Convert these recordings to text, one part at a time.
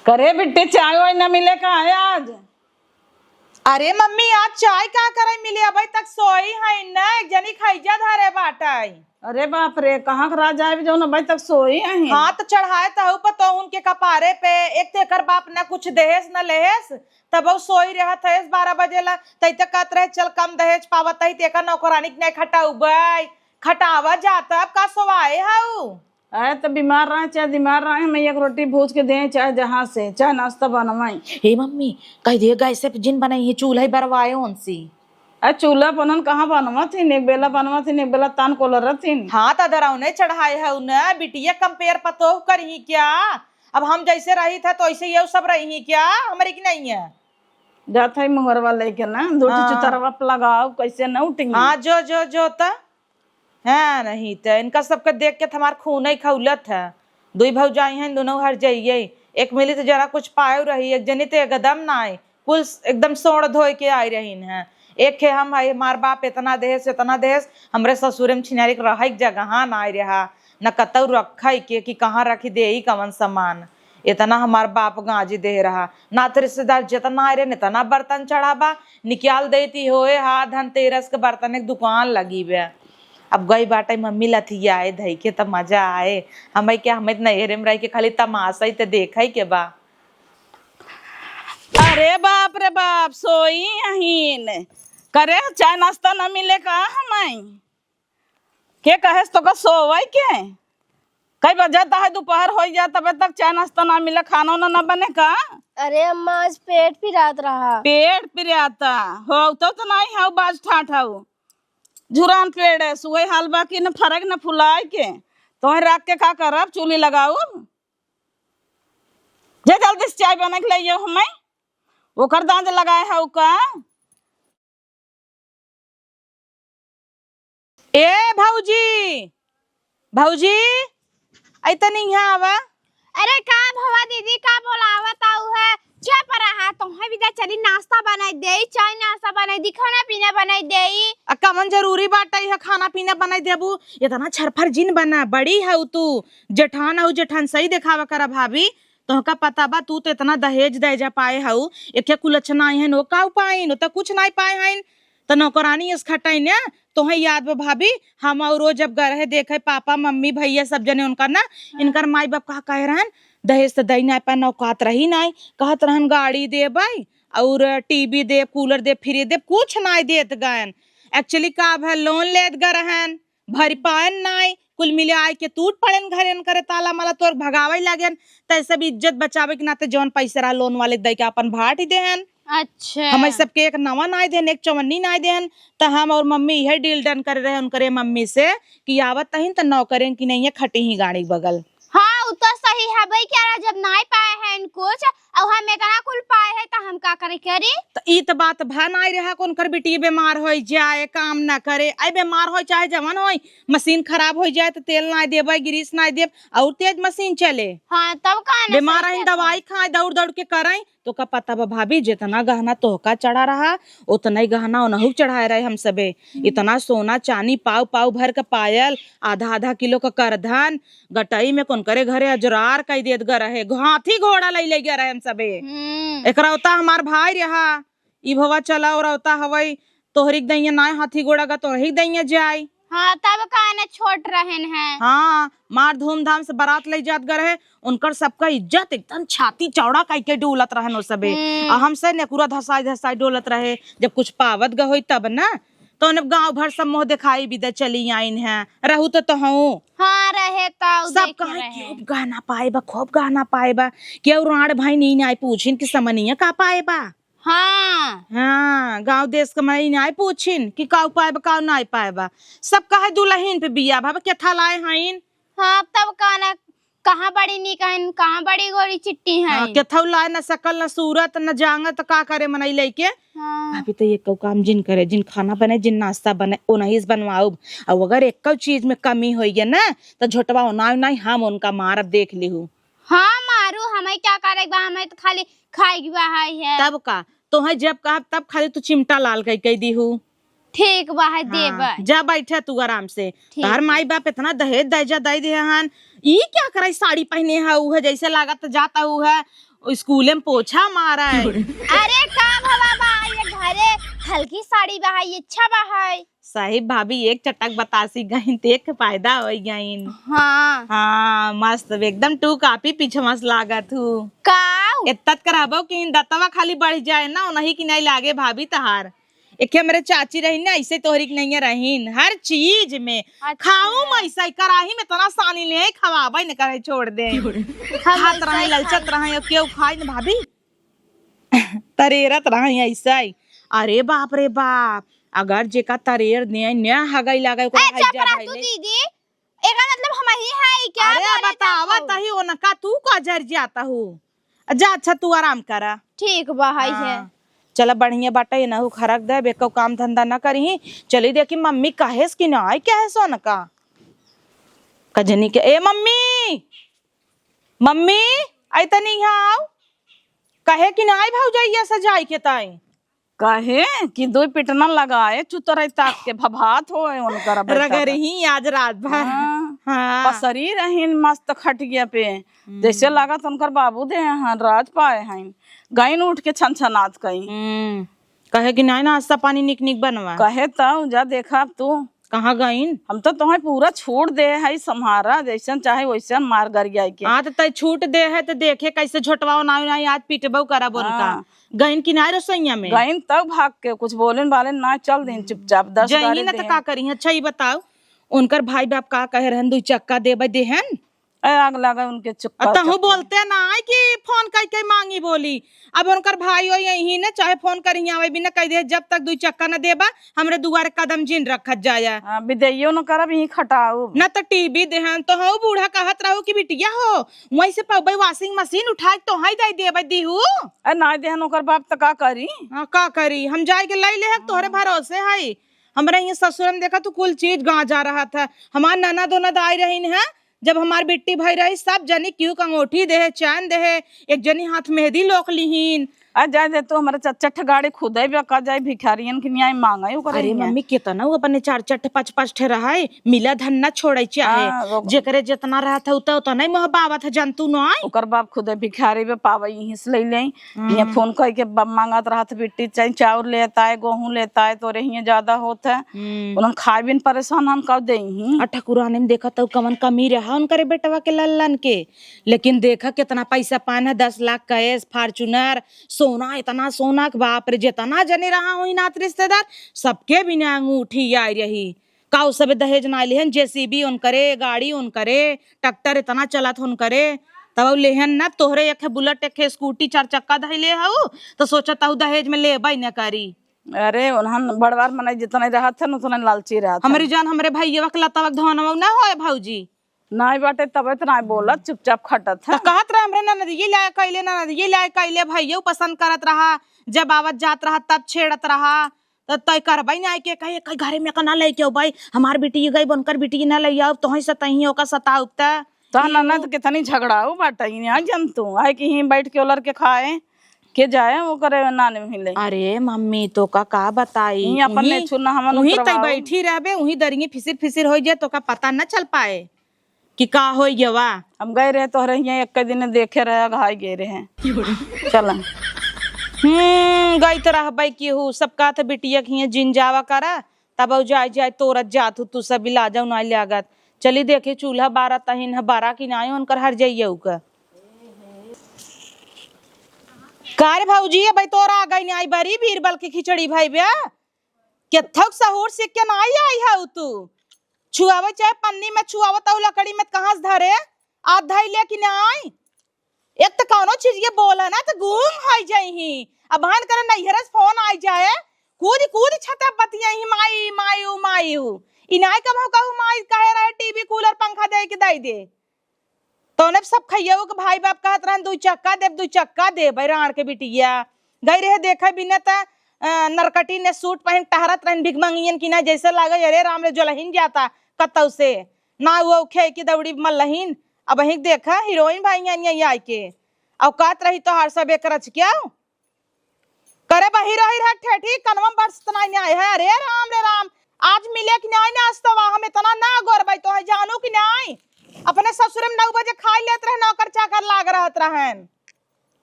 करे बिट्टी चाय वाय न मिले का है आज। अरे मम्मी आज चाय का करे मिले अभी तक सोई है न एक जनी खैजा धरे बाटाई। अरे बाप रे कहाँ खरा जाए जो न भाई तक सोई है। हाँ तो चढ़ाए तहु पतो उनके कपारे पे एक तेकर बाप न कुछ दहेज न लेहेस तब सोई रहत है 12 बजे ला तई तक कहत रहे चल कम दहेज पावत है तेकर नौकरानी नहीं खटाऊ बाई खटावा जाता अब का सोवाए हाउ। अरे तो बीमार रहे चाहे बीमार रहे मैं एक रोटी भूज के दे चाहे जहाँ से चाहे नाश्ता बनवाई। हे मम्मी कह दिए गैस से जिन बनाई है चूल्हा बरवाए उनसी। अरे चूल्हा पनन कहाँ बनवा थी एक बेला बनवा थी एक बेला तान कोलर थी। हाँ तो दराउने चढ़ाए है उन्हें बिटिया कंपेयर पतो करी क्या अब हम जैसे रही थे तो ऐसे ये सब रही क्या हमारी की नहीं है। जाता है मुंगरवा लेके ना दूटी चुतरवा लगाओ कैसे न उठेंगे। हाँ जो तो है नहीं तो इनका सबके देख के हमार खून ही खौलत है। दुई भौजाई हैं दोनों हर जाइए एक मिली तो जरा कुछ पाए रही एक जनी तो एकदम ना आए कुल एकदम सोड़ धोए के आई रही है। एक है हम भाई मार बाप इतना देश हमरे ससुर में छिनारी रह जगह ना आए रहा न कतौ रखा के कि कहाँ रखी दे ही कवन सामान इतना हमार बाप गाजी दे रहा ना तो रिश्तेदार जितना आए रहे इतना बर्तन चढ़ाबा निकाल देती होए हा धनतेरस के बर्तन एक दुकान लगी बे। अब गई बाटे मम्मी लथिया आए धई के तब मजा आए हमें क्या हमें नहरे में रह के खाली तमाशा ही तो देखा ही के बा। अरे बाप रे बाप सोई अहीन करे चाय नाश्ता न मिले का हमें के कहेस तो का सोवई के कई बजाता है दोपहर हो जा तब तक चाय नाश्ता ना मिले खाना ना बने का। अरे अम्मा आज पेट पिरात रहा। पेट पिराता हो तो नहीं है बाज ठाठ है झुरान पेड़ है सुई हाल बाकी न फरक न फुलाए के तो रख के का करब चूल्ही लगाऊ जे जल्दी से चाय बना के लाइयो हमें ओकर दांत लगाए है का। ए भौजी ऐता नहीं है आवा। अरे का भवा दीदी का बोलावत आऊ है चुप रहा तोहे भी चली नाश्ता बनाई देई चाय नाश्ता बनाई दी खाना पीना बनाई देई। कमन जरूरी बाटे है खाना पीना बनाई देबू इतना छरफर जिन बना बड़ी है तू जेठान है जेठान सही दिखावा करा भाभी तोहका पता बा तू तो इतना दहेज दे जा पाए हऊ एक कुलच्छना आई है नो का पाई नो तो कुछ नहीं पाए हैं तो नौकरानी इस खटाई ने तोहे याद बा भाभी हम और रोज जब गए देखे पापा मम्मी भैया सब जने उनका ना इनकर माई बाप कहा कहे रहन दहेज तो दई ना पाए नौकात रही नहीं कहत रहन गाड़ी दे भाई और टीवी दे कूलर दे फ्रिज दे कुछ नहीं देत गन एक्चुअली का है लोन लेत ग रहन भर पायन नहीं कुल मिले आए के टूट पड़न घरे करे ताला माला तोर भगावे लागन तैसे भी इज्जत बचावे के नाते जौन पैसा रहा लोन वाले दे के अपन भाट ही देहन। अच्छा हमें सबके एक नवा नाई देन एक चौवन्नी नाई देन तो हम और मम्मी यही डील डन कर रहे उनकरे मम्मी से कि आवत तहिन तो नौ करें कि नहीं है खटी ही गाड़ी बगल। हाँ वो तो सही है भाई क्या जब नहीं पाए हैं कुछ और हमें कहा कुल पाए है तो हम का करे करी तो ई तो बात भा नहीं रहा कौन कर बेटी बीमार हो जाए काम ना करे आई बीमार हो चाहे जवान हो मशीन खराब हो जाए तो तेल ना देवे गिरीस ना देव और तेज मशीन चले। हाँ तब का बीमार है दवाई खाए दौड़ दौड़ के कराई तो का पता बा भाभी जितना गहना तोहका चढ़ा रहा उतना ही गहना उनहु चढ़ाए रहे हम सबे इतना सोना चांदी पाव पाव भर का पायल आधा आधा किलो का करधन गटई में कौन करे घरे अजरार कई देत ग रहे हाथी घोड़ा ले गया रहे हम सबे एक रौता हमार भाई रहा ई भवा चला और रौता हवई तोहरी दैया ना हाथी घोड़ा का तोहरी दैया जाई। हाँ तब का न छोट रहन है। हाँ मार धूमधाम से बारात ले जात गए उनकर सबका इज्जत एकदम छाती चौड़ा कई के डोलत रहन ओ सबे हमसे नेकुरा धसाई डोलत रहे जब कुछ पावत ग होई तब ना तो उन्हें गांव भर सब मोह दिखाई भी दे चली आइन है रहू तो हूँ। हाँ रहे तो सब कहे खूब गहना पाए बा खूब गहना पाए बा क्यों राण भाई नहीं आए पूछिन कि समनिया का पाए बा। हाँ गांव देश के मई नहीं पूछिन कि का पाए बा का नहीं पाए बा सब कहे दुल्हन पे बिया भाभी क्या था लाए हईन। हाँ तब का कहाँ बड़ी निकन कहाँ बड़ी गोरी चिट्टी है केथौ लाए न सकल न सूरत न जांगत का करे मनई लेके। भाभी तो ये काम जिन करे जिन खाना बने जिन नाश्ता बने उन्हीं बनवाओ और अगर एक चीज में कमी हो गया ना तो झोटवा ना हम उनका मारब देख ली। हाँ मारू हमें क्या करेगा हमें तो खाली खाई है तब का तो जब कहा तब खाली तू चिमटा लाल कह दी हूँ ठीक बा है देबा जा बैठे तू आराम से तार माई बाप इतना दहेज दर्जा दे दे हन ई क्या करे साड़ी पहने है ऊ है जैसे लागत जाता हु है स्कूल में पोछा मारा है। अरे का भवा बा ये घरे हल्की साड़ी बा है अच्छा बा है। साहिब भाभी एक चटक बतासी गईन ते के फायदा हो गईन। हाँ हाँ मस्त एकदम टू काफी पीछे मस्त लागत हूँ। का इतना कराबो कि दतवा खाली बढ़ जाए ना नहीं कि नहीं लागे भाभी तहार। एक मेरे चाची रही ना ऐसे तोहरी की नहीं रहीन हर चीज में खाऊं मैं ऐसा कराही में तना सानी ले खवाबे न करे छोड़ दे खात रहे ललचत रहे क्यों खाई न भाभी तरेरत रहे ऐसा ही। अरे बाप रे बाप अगर जेका तरेर ने न हगई लागे ओकरा ए हज जा चपरा भाई तू ले। दीदी एका मतलब हम ही है क्या अरे बोले बतावा तो? तही ओनका तू का जर जाता हूँ जा अच्छा तू आराम करा। ठीक बा है हाँ। चला बढ़िया बाटा ये नहु खरक दे बेको काम धंधा न करी चली देखी मम्मी कहेस कि ना आई क्या है सोन का कजनी के ए मम्मी मम्मी आई तनी यहाँ आओ कहे कि ना आई भाव जाइए सजाई के ताई कहे कि दो पिटना लगाए चुतराई ताक के भभात हो उनकर रगर ही आज रात भर। हाँ पसरी रहीन मस्त खटिया पे जैसे लागत उनकर बाबू दे हैं राज पाए हैं गईन उठ के छन छनात कहीं कहे कि नहीं नाश्ता पानी निक निक बनवा कहे तो जा देखा अब तू कहाँ गईन हम तो तुम्हें पूरा छूट दे है सम्हारा जैसन चाहे वैसन मार गर गया के। हाँ तो तय छूट दे है तो देखे कैसे झोटवाओ ना आज पीटबो करब उनका गईन किनारे रसोईया में गईन तब भाग के कुछ बोलन वाले ना चल दिन चुपचाप 10 जही ना तो का करी अच्छा ही बताओ उनकर भाई बाप का कहे रहन दू चक्का देबे देहन आग लगा उनके चुप्पा तहु बोलते ना है कि फोन कई मांगी बोली अब उनकर भाई हो यही ना चाहे फोन करी आवे बिना कह दे जब तक दू चक्का न देबा हमरे दुआरे कदम जिन रखत जाया विदेयो न करब यही खटाऊ न तो टीवी देहन तो हो बूढ़ा कहत रहो कि बिटिया हो वहीं से पबई वॉशिंग मशीन उठाई तो हाई दे देबे दीहू ना देहन ओकर बाप तो का करी। हाँ का करी हम जाए के लै ले तोहरे भरोसे है हमारे यहाँ ससुर में देखा तो कुल चीज गाँव जा रहा था हमार नाना दोनद आई रही है जब हमार बेटी भाई रही सब जनी क्यों अंगूठी दे चैन दे एक जनी हाथ मेहंदी लोक लीहीन आ जाए दे तो हमारे चट गाड़ी खुदे भी का जाए भिखारियन के न्याय मांगा अरे मम्मी कितना वो अपने 4 5 5 ठे रहा है मिला धन न छोड़े चाहे जेकरे जितना रहा था उतना नहीं मोह बाबा था जंतु न आई ओकर बाप खुदे भिखारी पे पावे यहीं से ले ले ये फोन कह के मांगत रहा था बेटी चाहे चाउर लेता है गेहूं लेता है तोरे हियां ज्यादा होता है उन्हन खाए बिन परेशान हम कब देही ठकुराने में देखा तो कमन कमी रहा उनकरे बेटवा के लल्लन के लेकिन देखा कितना पैसा पान है 10 लाख कैश फॉर्च्यूनर सोना इतना सोना के बाप रे जितना जने रहा हो नात रिश्तेदार सबके बिना अंगूठी आई रही काउ सब दहेज ना लेहन जेसीबी उन करे गाड़ी उन करे ट्रैक्टर इतना चलत उन करे तब लेहन ना तोहरे एक बुलेट एक स्कूटी 4 चक्का धैले हऊ तो सोचत हूँ दहेज में लेबई न करी। अरे उन्हन बड़वार मने जितना रहा था उतना लालची रहा हमारी जान हमरे भैया के लतावक धनवा ना होए भौजी नहीं बाटे तब इतना बोलत चुपचाप खटत है कहत रहा हमरे ननद ये लाए कैले ननद ये लाए कैले भैया पसंद करत रहा जब आवत जात रहा तब छेड़त रहा तो तय करबई ना के कहे कई घरे में कना ले के भाई हमार बेटी गई बनकर बेटी ना ले आओ तो ही सतही ओका सताउता तो ननद कितनी झगड़ाऊ बाटे यहाँ जंतु आए कि ही बैठ के उलर के खाए के जाए वो करे नाने मिले। अरे मम्मी तो का बताई अपन ले छुना हमन वही तय बैठी रहबे वही दरिये फिसिर फिसिर हो जाए तो का पता न चल पाए कि का हो गया। हम गए रहे तो रहे एक दिन देखे रहे घाई गए रहे चल गई तो रहबई की हूँ सब का था बिटिया के जिन जावा करा तब जाए जाए तोरत जात तू सब भी ला जाऊ ना लागत चली देखे चूल्हा 12 तहिन है 12 की ना उनकर हर जाइए का कार भाऊजी भाई तोरा आ गई आई बरी बीरबल की खिचड़ी भाई ब्या केथक सहूर से क्या ना आई है तू छुआवे चाहे पन्नी में छुआवे तो लकड़ी में कहाँ से धरे आप धाई ले कि ना आई एक तो कौनो चीज ये बोला ना तो गुम हो जाही अब बहन करे नैहर से फोन आई जाए कूद कूद छते बतिया ही माई मायू मायू इनाय कब हो कहू माई कहे रहे टीवी कूलर पंखा दे के दे दे तो ने सब खइयो के भाई बाप कहत रहन 2 चक्का दे भाई राण के बिटिया गई रहे देखे बिना त नरकटी ने सूट पहन टहरत रहन भिगमंगियन की ना जैसे लागे अरे राम रे जोलहीन जाता कतौ से ना वो खे की दौड़ी मल्लहीन अब ही देखा हीरोइन भाई आई के औकात रही तो हर सब एक रच क्या करे बही रही है ठेठी कनवा बरसतना नहीं है अरे राम आज मिले कि नहीं नाश्ता हम इतना ना गोर भाई तो जानू कि नहीं अपने ससुर में 9 बजे खाई लेत रहे, नौकर चाकर लाग रहत रहन।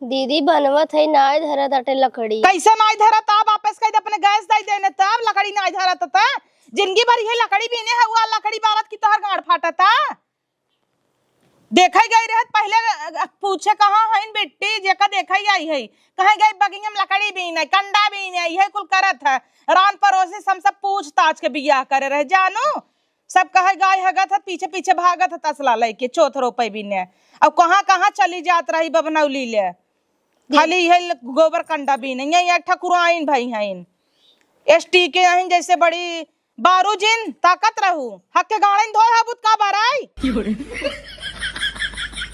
दीदी बनवत है नाय धरत अटे लकड़ी। कैसे नाई धरत? अब वापस कह दे अपने गैस दे देने, तब लकड़ी नाई धरत त जिंदगी भर ये लकड़ी बीने हुआ, लकड़ी बारत की तोहर गाड़ फाटता। देखा गई रहत पहले पूछे कहाँ है बेटी, जेका देखा ही आई है कहे गई बगिया में लकड़ी बीने, कंडा बीने, यही कुल करत है। रान पड़ोसी हम सब पूछताछ के बियाह करे रहे जानू, सब कहे गाय हगत है, पीछे पीछे भागत है तसला लेके चौथ रोपे बीने। अब कहाँ कहाँ चली जात रही बबनौली ले, खाली यही गोबर कंडा बीने। यही एक ठकुराइन भाई हैं एसटी के हैं, जैसे बड़ी बारू जिन ताकत रहू, हक के गाड़न धोए हबुत का बराई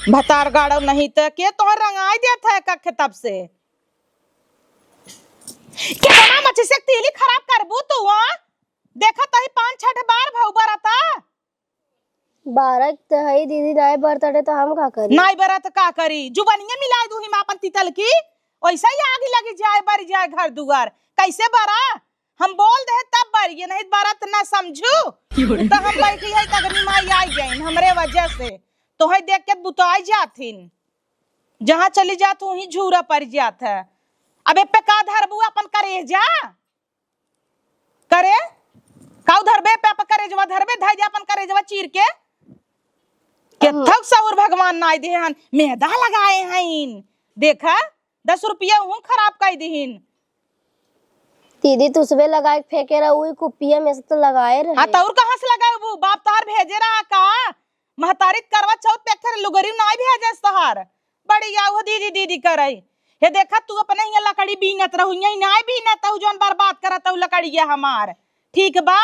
भतार गाड़ो नहीं तो के तोहर रंगाई देत है कखे तब से। कितना मच्छी से तीली खराब करबू तू? देखा तही 5-6 बार भौ बरता। 12 तो है दीदी नाय बरत अटे तो हम का करी? नाई बरत का करी? जुबनिया मिला दूही मां अपन तितल की, वैसा ही आगे लगी जाए बर जाए घर दुआर। कैसे बरा? हम बोल दे तब बरिए, नहीं बरत ना समझू तो हम बैठी है तगनी माई आई गई हमरे वजह से। तो है देख के बुताई जाथिन, जहां चली जात वहीं झूरा पड़ जात है। अब ए पे का धरबू अपन करे जा करे काउ धरबे पे अपन करे जवा धरबे धाई जा अपन करे जवा चीर के थक सहुर भगवान नाई देहन मेहदा लगाए हैं। देखा 10 रुपया हूं खराब कर दीहिन। दीदी तुसबे लगा के फेंके रहा वही कुपिया में से तो लगाए रहे। हाँ तो और कहां से लगाए वो? बाप तोहार भेजे रहा का? महतारित करवा चौथ पे कर लुगरी नाई भेजे तोहार। बड़ी आओ दीदी दीदी करई। हे देखा तू अपने ही लकड़ी बीनत रहू, यही नाई बीनत हूं जोन बर्बाद करत हूं लकड़िया हमार। ठीक बा,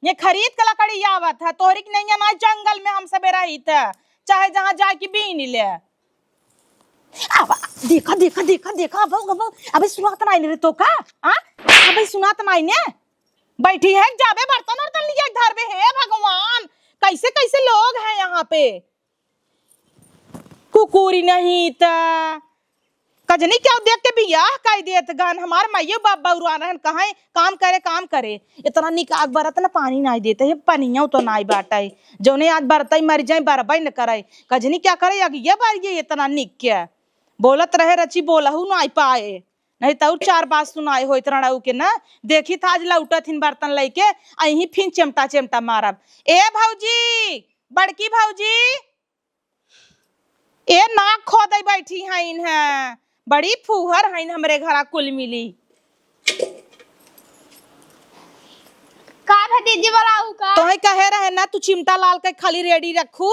ये खरीद के लकड़ी आवत है, तोहरी के नहीं ना जंगल में हम सबे रही थे, चाहे जहां जाके बीन ले। अब देखा देखा देखा देखा अब अबे सुनात नहीं रे तो का? अबे सुनात नहीं ने बैठी है जाबे बर्तन वर्तन लिया घर में। हे भगवान, कैसे कैसे लोग हैं यहाँ पे। कुकुरी नहीं था कजनी क्या देख के बियाह कह देत गन हमार माइयो बाप बउरा रहन कहाँ काम करे इतना निक आग बरत न पानी नहीं देते है, पनिया तो नहीं बाटे जौने आज बरतई मर जाए बरबई न करे। कजनी क्या करे अग ये बार ये इतना निक क्या बोलत रहे रची बोलहू नहीं पाए, नहीं तो 4 बात सुनाए हो इतना के ना। देखी था आज लौटत हिन बर्तन लेके अही फिर चिमटा चिमटा मारब। ए भौजी, बड़की भौजी, ए नाक खो दई बैठी है, बड़ी फूहर है हमरे घरा कुल मिली। का है दीदी बोलाऊ का? तो है कहे रहे ना तू चिमटा लाल के खाली रेडी रखू।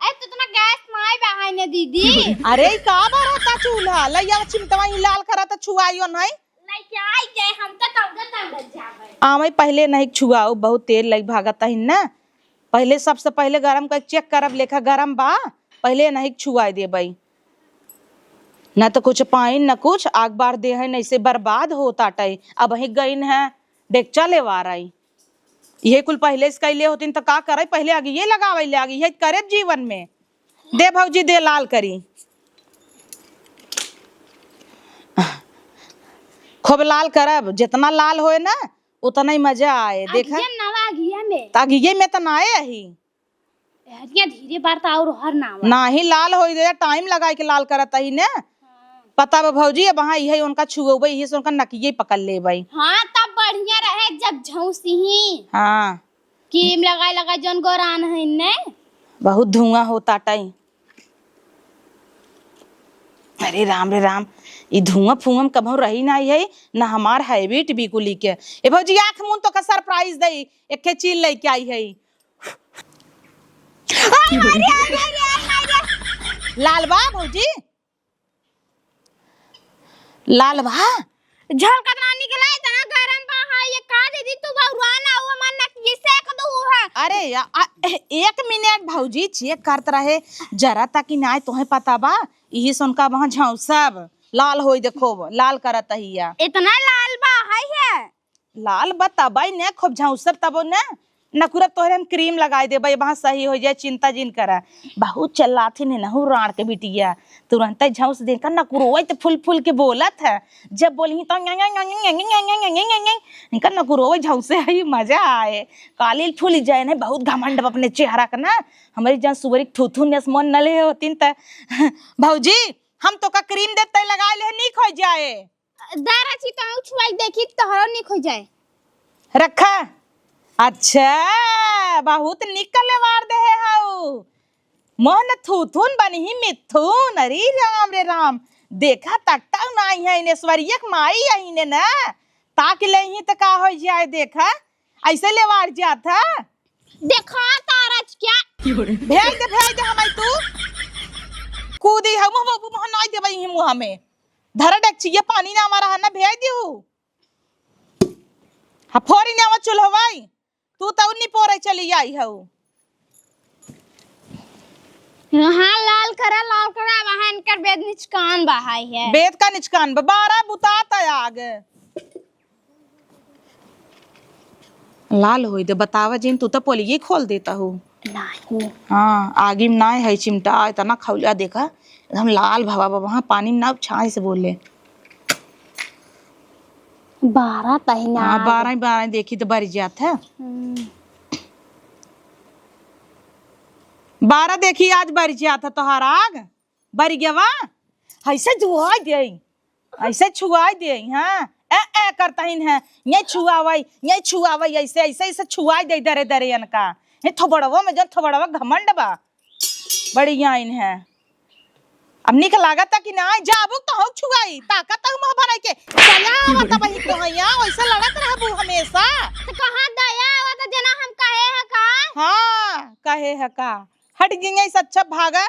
ए तू तना गैस नाई बहाई ने दीदी। अरे का बरता चूल्हा लइया चिमटवा ही लाल करा त छुआइयो नहीं। नहीं आई जाए हम तो तब जावे। आमे पहले नहीं छुआओ, बहुत तेल लग भागता है ना। पहले सबसे पहले गरम कर चेक करब लेखा गरम बा, पहले नहीं छुआ देबई ना तो कुछ पाइन न कुछ आग बार दे है नहीं से बर्बाद होता टाई। अब वही गईन है डेक्चा लेवा रही, ये कुल पहले से कैले होती तो का करे पहले आगे ये लगावे ले आगे ये करे जीवन में। दे भौजी दे लाल करी, खूब लाल करब, जितना लाल होए ना उतना ही मजा आए। देखा तागिये में तो ना आए ही धीरे बार और हर नाम ना ही लाल हो दे टाइम लगाए के लाल करत ही ने। पता बा भौजी अब वहाँ यही उनका छुओबे यही से उनका नकिये पकड़ ले भाई। हाँ तब बढ़िया रहे जब झौसी ही। हाँ क्रीम लगा जोन गोरान है ने बहुत धुआं होता टाई। अरे राम रे राम, ये धुआं फुआं कभू रही ना है ना हमार हैबिट बिकुली के। ए भौजी आँख मुन तो का सरप्राइज दई एक चीज लेके आई है। लाल बा भौजी, लाल बा झलकत ना निकला इतना गरम बा है ये का दीदी तू बहुराना हुआ मन नक सेक दू है। अरे 1 मिनट भौजी चेक करत रहे जरा ताकि ना तोहे पता बा यही सुनका वहां झौसब लाल होई देखो लाल करत हिया। इतना लाल बा है लाल बताबाई ने खूब झौसब तब ने नकुरब तोहरे हम क्रीम लगाई दे भाई वहाँ सही हो जाए, चिंता जिन करा। बहुत चलाथी ने नहु राण के बिटिया तुरंत झौस दे का नकुरो तो फुल फुल के बोलत है, जब बोली तो इनका नकुरो झौसे है मजा आए, काली फूल जाए ना बहुत घमंड अपने चेहरा का ना, हमारी जहाँ सुबह थूथू ने मन नले होतीन त भौजी हम तो का क्रीम देते लगा ले नीक हो जाए। दारा ची तो छुआई देखी तोहरो निक हो जाए रखा। अच्छा बहुत निकले वार दे है हाउ मोहन थूथुन बनी ही मिथुन, अरे राम रे राम देखा तकता नहीं है इनेश्वरिया माई आई ने ना ताक ले ही तो का हो जाए, देखा ऐसे ले वार जाता देखा तारज क्या भेज दे हमारी तू कूदी हम मोहन नहीं दे भाई मुंह में धरा डकचिए पानी ना हमारा है ना भेज दियो हा फोरी ने आवा चुलहवाई तू तो उन्नी पोरे चली आई हऊ। हाँ लाल करा वहां इनकर बेद निचकान बहाई है, बेद का निचकान 12 बुताता आग लाल होई दे बतावा जिन तू तो पोलिये खोल देता हूँ। नहीं हाँ आगे में ना है चिमटा इतना खौलिया देखा एकदम लाल भवा वहाँ पानी ना छाई से बोले 12 तहिना। हाँ 12 देखी तो बरी जात है 12 देखी आज बरी जात है तोहार आग बरी गवा ऐसे जुआ दे ऐसे छुआ दे। हाँ ए करता है ये छुआवई ऐसे ऐसे ऐसे छुआ दे दरे दरे इनका ये थोबड़वा में जब थोबड़वा घमंड बा बढ़िया इन है। अब निक लागत कि ना जाबू तो हो छुआई ताकत मुंह भराई के चला आवत बही तो हैया ऐसे लड़त रहबू हमेशा तो कहां दया आवत जना हम कहे है का। हाँ कहे है का हट गई अच्छा भागा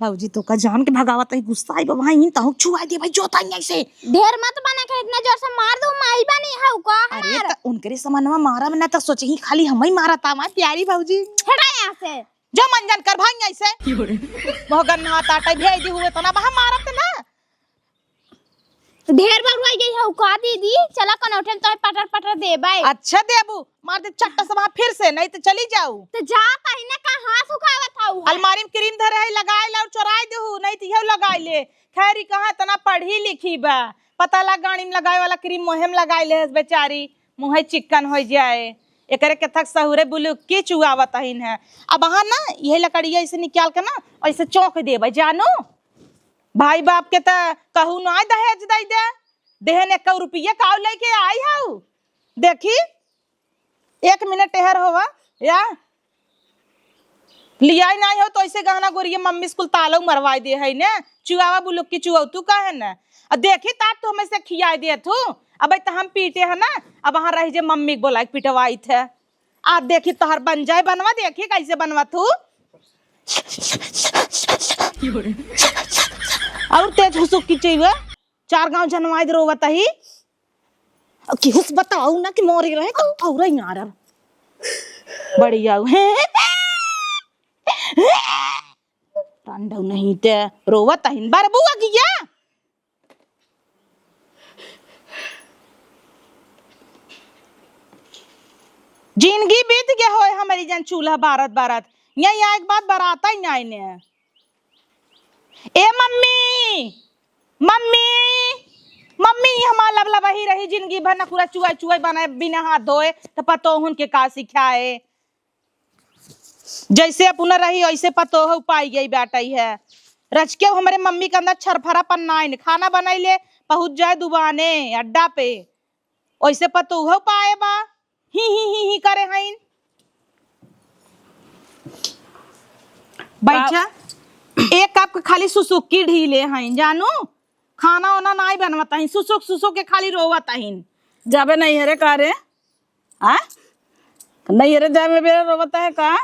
भौजी तो का जान के भगावत है गुस्सा आई बाबा इन तो छुआ दे भाई जोता ऐसे ढेर मत बना के इतना जोर से मार दो माई बनी है का। अरे त उनके समानवा मारा ना तो सोचे ही खाली हम ही मारा था हमारी प्यारी भौजी हटा यहां से जो मंजन कर भाई ऐसे मोहगन हाथ आटा भेज दी हुए तो ना वहां मारत ना ढेर बरुआ गई है का दीदी चला कनौठे तो पटर पटर दे भाई। अच्छा देबू मार दे चट्टा से वहां फिर से नहीं तो चली जाऊ तो जा कहीं ना कहां सुखावत हूं अलमारी में क्रीम धरे है लगाए ला और चुराए देहू नहीं तो यह लगाए ले खैरी कहां तना पढ़ी लिखी बा पता लग गाड़ी में लगाए वाला क्रीम मोहम लगाए ले बेचारी मुंह चिकन हो जाए एकरे के थक सहुरे बुलू की चुआवत हइन है। अब वहां ना यही लकड़िया ऐसे निकाल के ना ऐसे चौक दे भाई जानो भाई बाप के त कहू ना दहेज दे दे देहन 1 रुपया काउ लेके आई हाउ देखी 1 मिनट ठहर होवा या लिया नहीं हो तो ऐसे गहना गोरिया मम्मी स्कूल तालो मरवाई दे है ने चुआवा बुलुक की चुआव तू कहे ना देखी तात तो हमें से खियाई दे तू अब तो हम पीटे है ना अब वहां रह जे मम्मी के बोला पिटवाई थे आप देखी तोहर बन जाए बनवा देखी कैसे बनवा तू और तेज हुसुक की चाहिए 4 गांव जनवाई दे रोवत ही कि हुस बताओ ना कि मोरे रहे तो और यार बढ़िया है टांडव नहीं ते रोवत ही बार बुआ किया जिंदगी बीत गया हो हमारी जन चूल्हा बारात यही एक बात बराता ही नहीं ने ए मम्मी मम्मी मम्मी हमारा लबला वही रही जिंदगी भर ना पूरा चुआ बनाए बिना हाथ धोए तो पतो उनके का सिखाए जैसे अपना रही वैसे पतो हो पाई गई बैठाई है रच के हमारे मम्मी के अंदर छरफरा पन्ना खाना बनाई ले पहुंच जाए दुबाने अड्डा पे वैसे पतो हो पाए बा ही करे हईन बैठा एक कप खाली सुसुक की ढीले हईन जानू खाना वाना नहीं बनवाता ही सुसुक के खाली रोवता ही जाबे नहीं हरे का रे आ नहीं हरे जाबे बेरे रोवता है का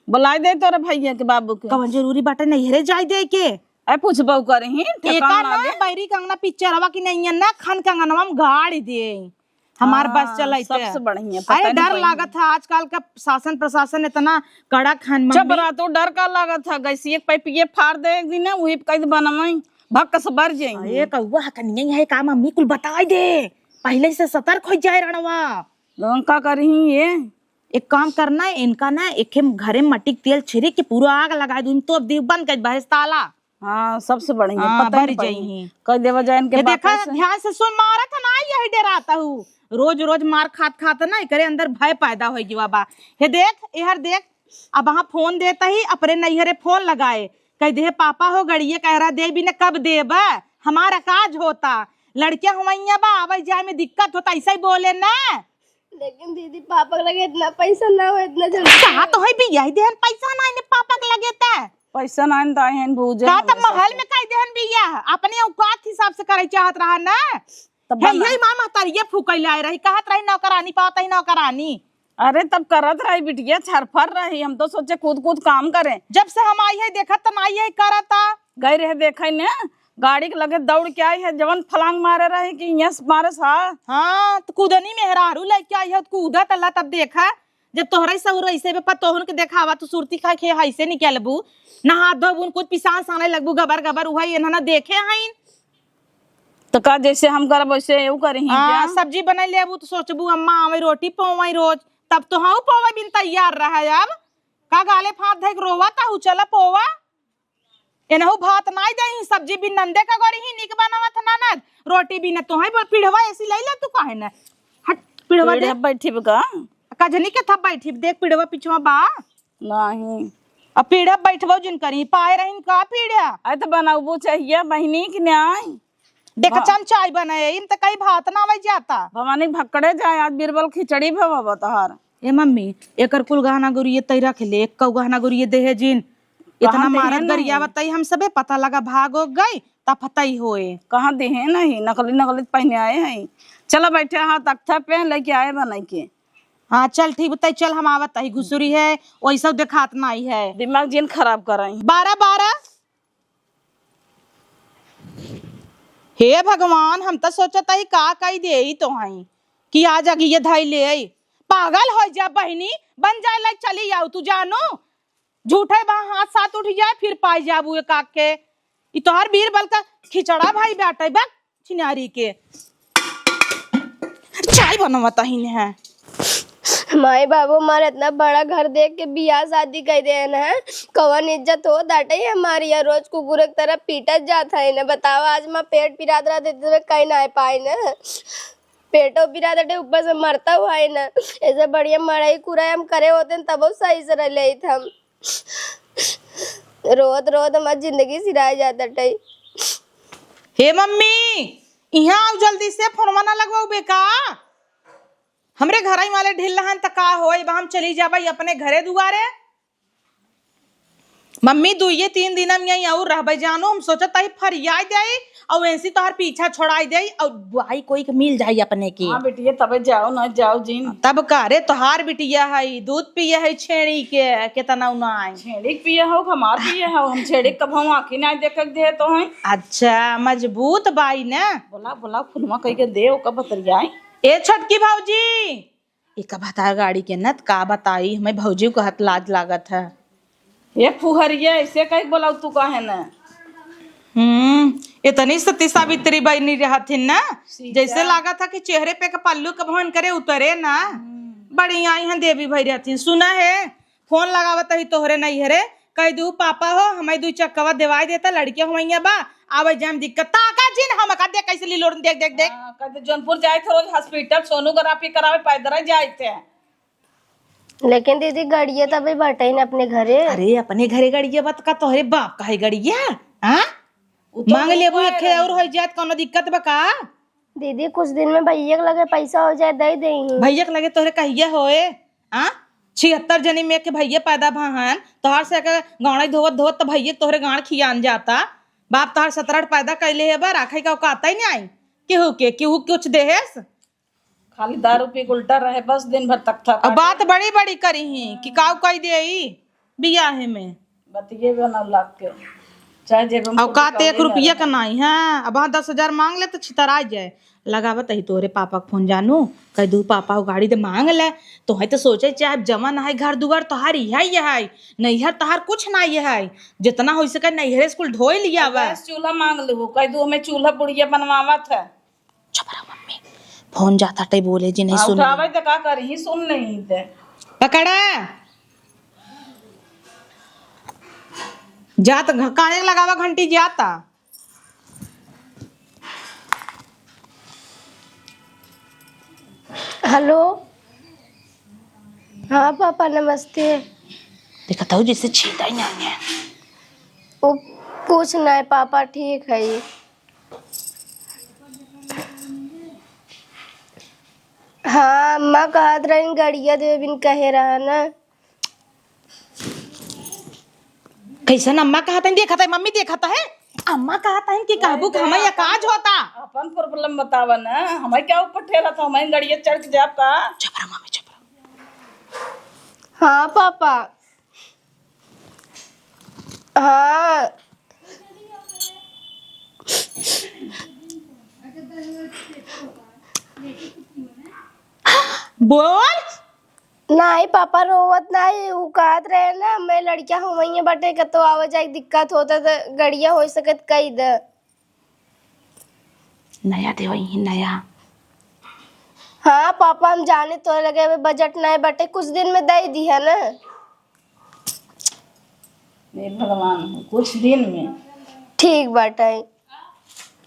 बुलाई दे तोरे भैया के बाबू के कवन जरूरी बाटे नहीं हरे जाय दे के ए पूछबो करही एका ना बैरी कंगना पिक्चरवा की नहीं ना खन कंगनवा में गाड़ी दे हमार बस चलाई सबसे बढ़िया अरे डर लागत था आजकल का शासन प्रशासन इतना कड़ा खान जब रातो डर का लागत था गैसी एक पाइप ये फाड़ दे एक दिन वही कैद बनवाई भक्क से बर जाएंगे ये कौवा कन्या है का मम्मी कुल बताई दे पहले से सतर्क हो जाए रणवा लोन का करही ये एक काम करना है, इनका ना एक घरे मट्टी के तेल छिड़क के पूरा आग लगा दूं तो देव बंद कर बहस ताला। हाँ सबसे बढ़िया हाँ, पता बढ़ ही जाई नहीं हैं। कह देवा जाए इनके ये देखा बापे से। ध्यान से सुन, मारा था ना यही डराता हूँ, रोज रोज मार खात खात ना करे अंदर भय पैदा हो गया बा। हे देख इहर देख, अब वहाँ फोन देता ही अपने नैहरे फोन लगाए, कह दे पापा हो गड़िए कह रहा दे भी न कब देब, हमारा काज होता, लड़कियां हुआ बा आवाज जाए में दिक्कत होता, ऐसा ही बोले ना। लेकिन दीदी पापा के लगे इतना पैसा ना हो इतना जल्दी। कहा तो है भी यही देहन पैसा ना इन्हें पापा के लगे ता पैसा ना दाए हैं भूजे का तब महल में कई देहन भी या अपने औकात हिसाब से करे चाहत रहा ना। तब हे यही मामा तारिये फूकई लाए रही, कहत रही नौकरानी पाता ही नौकरानी। अरे तब करत रही बिटिया छरफर रही, हम तो सोचे कूद कूद काम करें। जब से हम आई है देखत तो नहीं है करता, गए रहे देखे ने गाड़ी के लगे दौड़ के आई है, जवन फलांग मारे रहे कि यहाँ से मारे सा। हाँ तो कूदनी में हेरारू लेके आई है कूदा तल्ला, तब देखा जब तोहरा सहूर ऐसे पे तोहन के देखावा तो सुरती खा के ऐसे निकलबू ना हाथ धोबू कुछ पिसान साने लगबू गबर गबर वही ना देखे हैं। तो का जैसे हम करब वैसे यू करी हाँ सब्जी बना लेबू तो सोचबू अम्मा आवे रोटी पौवाई रोज, तब तो हाँ पौवा बिन तैयार रहा है। अब का गाले फात धक रोवा ता चला पोवा एनहु भात नाई दही, सब्जी भी नंदे का गरी ही निक बनावत ननद, रोटी भी न तो है पिढ़वा ऐसी लई ले तू काहे न हट पिढ़वा दे बैठी का कजनी के था बैठी देख पिढ़वा पिछवा बा नहीं। अब पीढ़ा बैठबो जिन करी पाए रहिन का पीढ़ा अरे तो बनाबू चाहिए बहनी की न्याय देख चम चाय बनाए इन त कई भात ना आवे जाता। भवानी भक्कड़े जाए आज बीरबल खिचड़ी भवा तहार। ए मम्मी एकर कुल गहना गुरिये तई रख ले, एक कौ गहना गुरिये देहे जिन इतना मारत गरिया बताई हम सबे पता लगा भागो गई ता फतई होए कहाँ दे है नहीं, नकली नकली पहने आए हैं। चलो बैठे हाँ तख्ता पे लेके आए बनाई के। हाँ चल ठीक बताई, चल हम आवत ही घुसुरी है वैसा देखात नहीं है, दिमाग जिन खराब कराई। 12 हे भगवान हम तो सोचत ही का कई दे तो हई कि आज अगिए धाई ले आई, पागल हो जा बहनी बन जाए लाइक चली जाओ तू जानो झूठे बा हाथ साथ उठ जाए फिर पाई जाबू एक काक के ई तोहर बीरबल का खिचड़ा भाई बैठे बा चिनारी के चाय बनवता ही है। माई बाबू हमारे इतना बड़ा घर देख के बियाह शादी कर दे है, कवन इज्जत हो दाटे हमारी या रोज कुकुर की तरह पीटत जाता है ना। बताओ आज मैं पेट पिरात रहा देते कहीं ना पाए ना, पेटो पिरा दे ऊपर से मरता हुआ है ना। ऐसे बढ़िया मड़ाई कुराई हम करे होते न तब सही से रह ले हम रोत रोत हमारी जिंदगी सिराय जाता टई। हे मम्मी यहाँ आओ जल्दी से, फोनवा ना लगवाओ बेका, हमरे घर वाले ढिल रहन त का होए बा हम चली जाबई अपने घरे दुआरे। मम्मी 2-3 दिन में यहीं और रहबई जानो, हम सोचत ही फरियाई दे और ऐसी तोहर पीछा छोड़ाई दे और बुआई कोई के मिल जाई अपने की। हाँ बेटिया तबे जाओ ना जाओ जिन तब का रे तोहार बिटिया है दूध पिए है छेड़ी के केतना ना आई छेड़ी पिए हो हमार पिए हो, हम छेड़ी कब हम आँखी ना देख दे तो हैं। अच्छा मजबूत बाई ना, बोला बोला फुलवा कह के दे ओका बतरियाई। ए छोटकी भौजी एक बता गाड़ी के नत का बताई हमें भौजी को हाथ लाज लागत है। ये फुहरिया ऐसे कहीं बोला तू कहे न। इतनी सती सावित्री बनी रहथिन ना, जैसे लगा था कि चेहरे पे का पल्लू का भवन करे उतरे ना, बड़ी आई हैं देवी भाई रहथिन। सुना है फोन लगावत ही तोहरे नहीं हरे कह दू पापा हो हमें 2 चक्कवा दिवाई देता लड़कियां हुआ बा आवे जाम दिक्कत ताका जिन हम का देख कैसे लीलोर देख देख देख कहते जौनपुर जाए थे रोज हॉस्पिटल सोनोग्राफी करावे पैदल जाए थे। लेकिन दीदी गड़िया तभी बटे न अपने घरे। अरे अपने घरे गड़िया बात का तोहरे बाप का है गड़िया हाँ मांग लेबू एक और हो जात कोनो दिक्कत बा का। दीदी कुछ दिन में भैया के लगे पैसा हो जाए दे दे भैया के लगे तोहरे कहिया होए हाँ 76 जनी में के भैया पैदा भाहन तोहर से गाँव धोवत धोवत तो भैया तोहरे गाँव खियान जाता, बाप तोहर 17 पैदा कैले है बा राखे का औकात ही नहीं आई केहू कुछ देहेस, खाली दारू पी उल्टा रहे बस दिन भर तक था। अब बात बड़ी बड़ी करी ही कि काऊ कही दे बियाहे में बतिये 9 लाख के चाहे जेब में औकात 1 रुपया का नहीं है। अब 10,000 मांग ले तो छितरा जाए लगावत ही तोरे पापा के फोन जानू कह दू पापा गाड़ी दे मांग ले तो है तो सोचे चाहे जमा ना है घर दुआर तोहार यह है नैहर तोहार कुछ ना है जितना हो सके नैहरे स्कूल ढोई लिया हुआ चूल्हा मांग लो कह दू हमें चूल्हा बुढ़िया बनवावत है। चुप रहो मम्मी फोन जाता टे बोले जी नहीं सुन उठावे तो का करी सुन नहीं थे पकड़ा जात काने लगावा घंटी जाता। हेलो। हाँ पापा नमस्ते। देखा था जिससे छीता ही नहीं है। वो कुछ नहीं पापा, ठीक है ये। हाँ अम्मा कहत रही गड़िया दे बिन कहे रहा ना। कैसा अम्मा कहता है देखा था मम्मी देखा था है अम्मा कहता है कि कहबू हमें ये काज होता। अपन प्रॉब्लम बतावा ना, हमें क्या ऊपर ठेला था, हमें गड़िया चढ़ के जाब का। चुप रहा मम्मी चुप रहा। हाँ पापा। हाँ बोल नहीं पापा रोवत नहीं, वो कहत रहे ना मैं लड़किया हूँ वही बटे का तो आवाजाई दिक्कत होता तो गड़िया हो सकत कई द। नया दे वही नया। हाँ पापा हम जाने तो लगे अबे बजट नहीं बटे, कुछ दिन में दे दी है ना। हे भगवान, कुछ दिन में ठीक बाटे।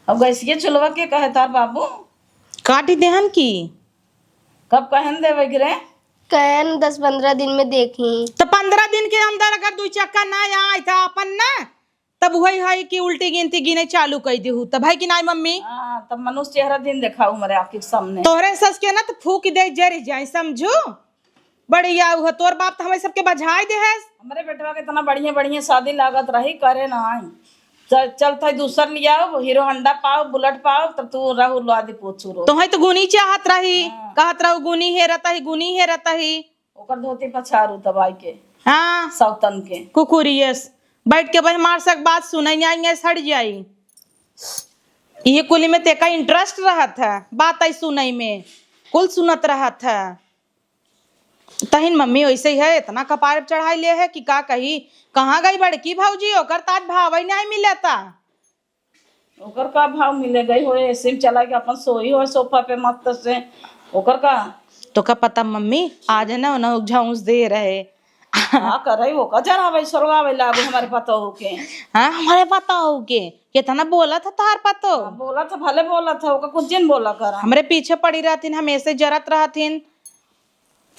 अब गैसिए चुलवा के कहे तार बाबू काटी देहन की कब कहन देवे गिरे। कहन 10-15 दिन में देखी। तो 15 दिन के अंदर अगर 2 चक्का ना आए था अपन ना तब वही है कि उल्टी गिनती गिने चालू कर देहू तब है कि नहीं मम्मी। हाँ तब मनुष्य चेहरा दिन दिखाऊ हमारे आँख के सामने। तोहरे सस के ना तो फूक दे जर जाए समझू। बढ़िया हुआ तोर बाप तो हमें सबके बझाई दे है। हमारे बेटवा के इतना बढ़िया बढ़िया शादी लागत रही करे ना आई। चल था दूसर लिया हीरो हंडा पाओ बुलेट पाओ तब तू रहू लादी पोछू तो है तो गुनी चाहत रही कहत रहू गुनी हे रहता ही गुनी हे रहता ही ओकर धोती पछारू तबाई के हाँ सौतन के कुकुरियस बैठ के भाई मार सक बात सुनाई आई सड़ जाई। ये कुली में तेका इंटरेस्ट रहा था बात आई सुनाई में कुल सुनत रहा था। तहिन मम्मी वैसे ही है इतना कपार चढ़ाई ले है कि का कही कहाँ गई बड़की भाऊजी ओकर ताज भाव ही नहीं मिलता। ओकर का भाव मिले गई हो ऐसे में चला के अपन सोई हो सोफा पे मस्त से ओकर का तो का पता मम्मी आज है ना झाउस दे रहे। हाँ करे वो का जरावे सरगावे लागू हमारे पता हो के। हाँ हमारे पता हो के कितना बोला था तार पतो बोला था भले बोला था ओका कुछ दिन बोला करा हमरे पीछे पड़ी रहतीन हमेशा जरत रहतीन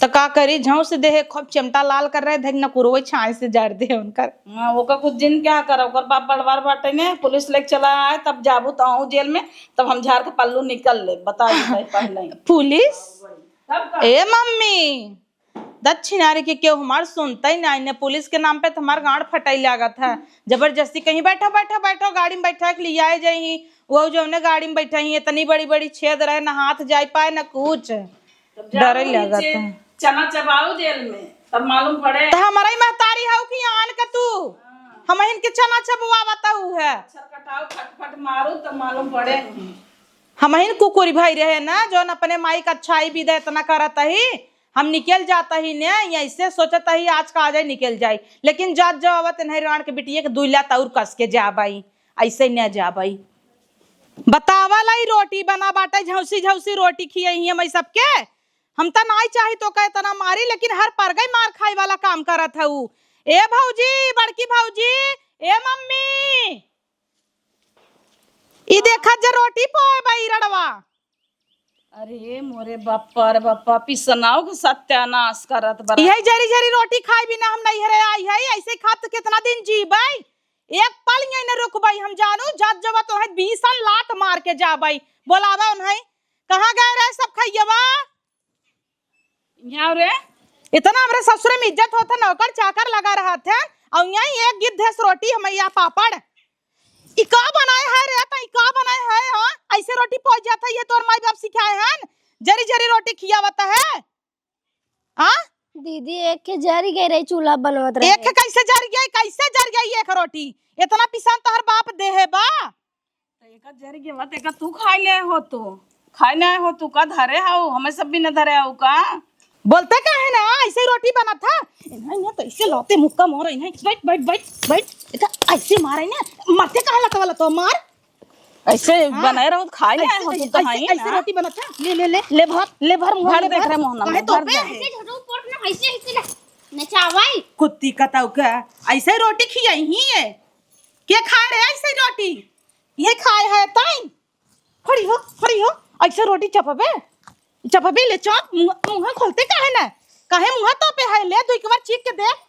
तो का करी झाउस से देहे खूब चिमटा लाल कर रहे थे न कुरवई छाए से जर दे उनकर। हाँ ओका कुछ दिन क्या करा ओकर बाप बड़वार बाटे ने पुलिस लेके चला आए तब जाबू तो आऊं जेल में तब हम झाड़ के पल्लू निकल ले बताई पहले पुलिस तब का ए मम्मी दक्षिणारी के क्यों हमार सुनता ही नहीं ने पुलिस के नाम पे तो हमार गांड फटाई लागत है जबरदस्ती कहीं बैठो बैठो बैठो गाड़ी में बैठा के लिए आए जाही वो जो हमने गाड़ी में बैठा ही इतनी बड़ी बड़ी छेद रहे ना हाथ जा पाए ना कुछ डर ही लागत है। चना चबाऊ जेल में तब मालूम पड़े तो हमारा ही महतारी है कि आन का तू हम इनके चना चबवा बताऊ है कटाओ फटफट मारू तब मालूम पड़े। हम इन कुकुरी भाई रहे ना जो अपने माई का अच्छाई भी दे इतना करता ही हम निकल जाता ही ने ऐसे सोचता ही आज का आज निकल जाए लेकिन जात जावत नहीं राण के बिटिया के दुइला तौर कस के जा बाई ऐसे न जा बाई बतावा लाई रोटी बना बाटा झौसी झौसी रोटी खियाई हम सबके हम तो नहीं चाही तो कहे तना मारी लेकिन हर पर गई मार खाई वाला काम करत है ए भौजी बड़की भौजी ए मम्मी ई देखा जे रोटी पोए बाई रड़वा। अरे मोरे बाप्पा रे बाप्पा पिसनाओ के सत्यानाश करत बरा यही जरी जरी रोटी खाई बिना हम नहीं हरे आई है ऐसे खात कितना दिन जी भाई एक पल यहीं न रुक भाई हम जानू जात जब तो है 20 लात मार के जा भाई बोलावा उन्हें कहाँ गए रहे सब खैयवा यहाँ रे इतना हमरे ससुरे में इज्जत होता नौकर चाकर लगा रहा थे और यहीं एक गिद्धेस रोटी हमैया पापड़ इका बनाए है रे त इका बनाए है हां ऐसे रोटी पहुंच जाता है ये तोर माई बाप सिखाए हैं जरी जरी रोटी खियावता है हां दीदी एक के जरी गई रही चूल्हा बनवत रहे। एक कैसे जर गई एक रोटी इतना पिसान तो हर बाप दे है बा तो एक जर के बात एक तू खाई ले हो तू खाई ले हो तू का धरे हाउ हमें सब भी न धरे हाउ का बोलते क्या है ना ऐसे रोटी बना था इन्हें तो ऐसे लौते मुक्का मोर इन्हें बैठ बैठ बैठ बैठ इधर ऐसे मारे ना मरते कहाँ लगा वाला तो मार ऐसे बनाए रहो खाई ले हो तू कहां ऐसे रोटी बना था ले ले ले ले भर भर देख रहे मोहना काहे तो पे ऐसे झटू पोट ना ऐसे ऐसे नचावाई कुत्ती कताऊ का ऐसे रोटी खियाई ही है के खाए रे ऐसे रोटी ये खाए है ताई खड़ी हो ऐसे रोटी चपबे ले चौप मुंह खोलते काहे मुंह तो पे है ले तू एक बार चीख के देख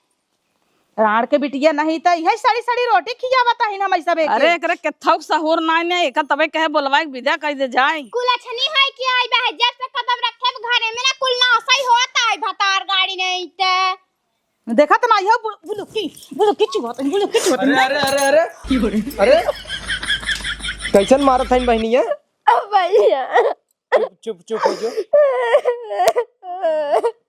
राण के बिटिया नहीं त यही साड़ी रोटी खियावता ही ना मैं सब अरे एकरे केथौक सहूर ना एक तबे कहे बोलवाई विदा कह दे जाए कुल छनी है कि आई बह जब से कदम रखे घरे में ना कुल ना सही होता है भतार गाड़ी नहीं ते देखा तो ना यह बुलुकी चुवत अरे अरे अरे अरे अरे कैसन मारत है बहनिया? अब भैया चुप चुप हो जा,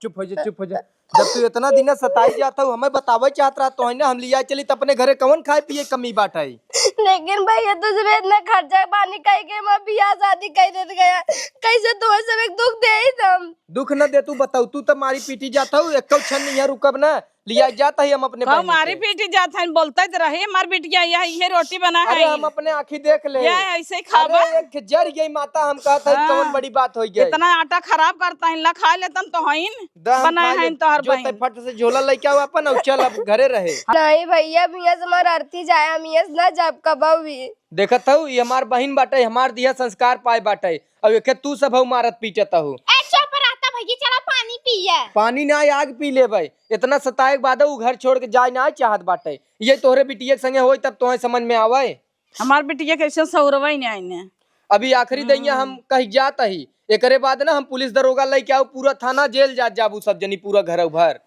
चुप हो जा। जब तू इतना दिन सताई जाता हूँ हमें बतावे चाहत रहा तो है ना हम लिया चली तो अपने घरे कौन खाए पिए कमी बाट है। लेकिन भैया तुझे इतना खर्चा पानी कह के मैं बियाह शादी कह दे गया कैसे तुम्हें सब एक दुख दे ही तुम दुख न दे तू बताऊ तू तो मारी पीटी जाता हूँ एक क्षण नहीं रुकब ना लिया जाता ही हम अपने कहो बहनी मारी के। पीटी जात है बोलते तो रहे मार बिटिया ये रोटी बना अरे है हम अपने आँखी देख ले ये ऐसे ही खाबा अरे एक जर गई माता हम कहता है कौन बड़ी बात हो गई इतना आटा खराब करता है ला खा लेतन तो हईन बनाए हैं तो हर बहन फट से झोला लेके आओ अपन और चल अब घरे रहे। नहीं भैया मियाँ से हमारा अर्थी जाए हम मियाँ ना जब कबाऊ भी देखत हूँ ये हमार बहन बाटे हमार दिया संस्कार पाए बाटे अब एक तू सब हूँ मारत पीटत हूँ। ए चुप रहता भैया चला पानी पिए पानी ना आग पी ले भाई इतना सताए के बाद उ घर छोड़ के जाए ना चाहत बाटे ये तोहरे बिटिया के संगे होई तब तोहे समझ में आवे। हमार बिटिया कैसे सौरवई नहीं आईने अभी आखिरी दैया हम कहीं जात ही एकरे बाद ना हम पुलिस दरोगा लेके आओ पूरा थाना जेल जाबू सब जनी पूरा घर भर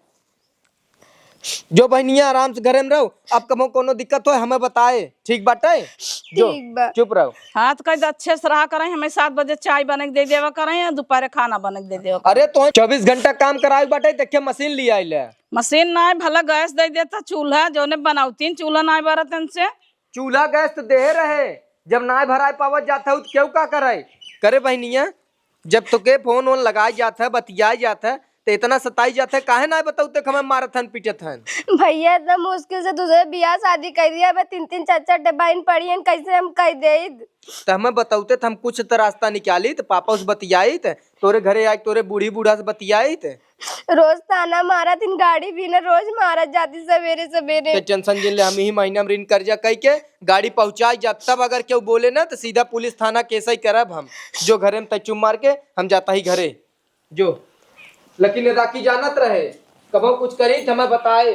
जो बहनिया आराम से घरे में रहो अब कभी कोनो दिक्कत हो हमें बताए ठीक बाटे जो ठीक बा। चुप रहो। हाँ तो कहीं अच्छे से रहा करें हमें 7 बजे चाय बने के दे देवा करें या दोपहर खाना बने के दे देवा अरे तो 24 घंटा काम कराए बाटे देखिए मशीन लिया आइले मशीन ना है भला गैस दे देता चूल्हा जो ने बनावतीन चूल्हा ना बरतन से चूल्हा गैस तो दे रहे जब ना भराए पावत जाता है तो क्यों का करे बहनिया जब तो के फोन वोन लगाए जाता है बतियाए जाता है तो इतना सताई जाता है काहे ना बताऊ तक हमें मारत हन पीटत हन। भैया इतना मुश्किल से तुझे बियाह शादी कर दिया मैं 3-3 4-4 बहन पड़ी हैं कैसे हम कह दे तो हमें बताऊते हम कुछ तो रास्ता निकाली तो पापा उस बतियाई तोरे घरे आए तोरे बूढ़ी बूढ़ा से बतियाई रोज ताना मारा तीन गाड़ी भी ना रोज मारा जाती सवेरे सवेरे टेंशन जिन ले हम ही महीना में ऋण कर्जा कह के गाड़ी पहुंचाई जा तब अगर क्यों बोले ना तो सीधा पुलिस थाना केस ही करब हम जो घरे में तचुम मार के हम जाता ही घरे जो लेकिन राखी जानत रहे कब कुछ करी हमें बताए।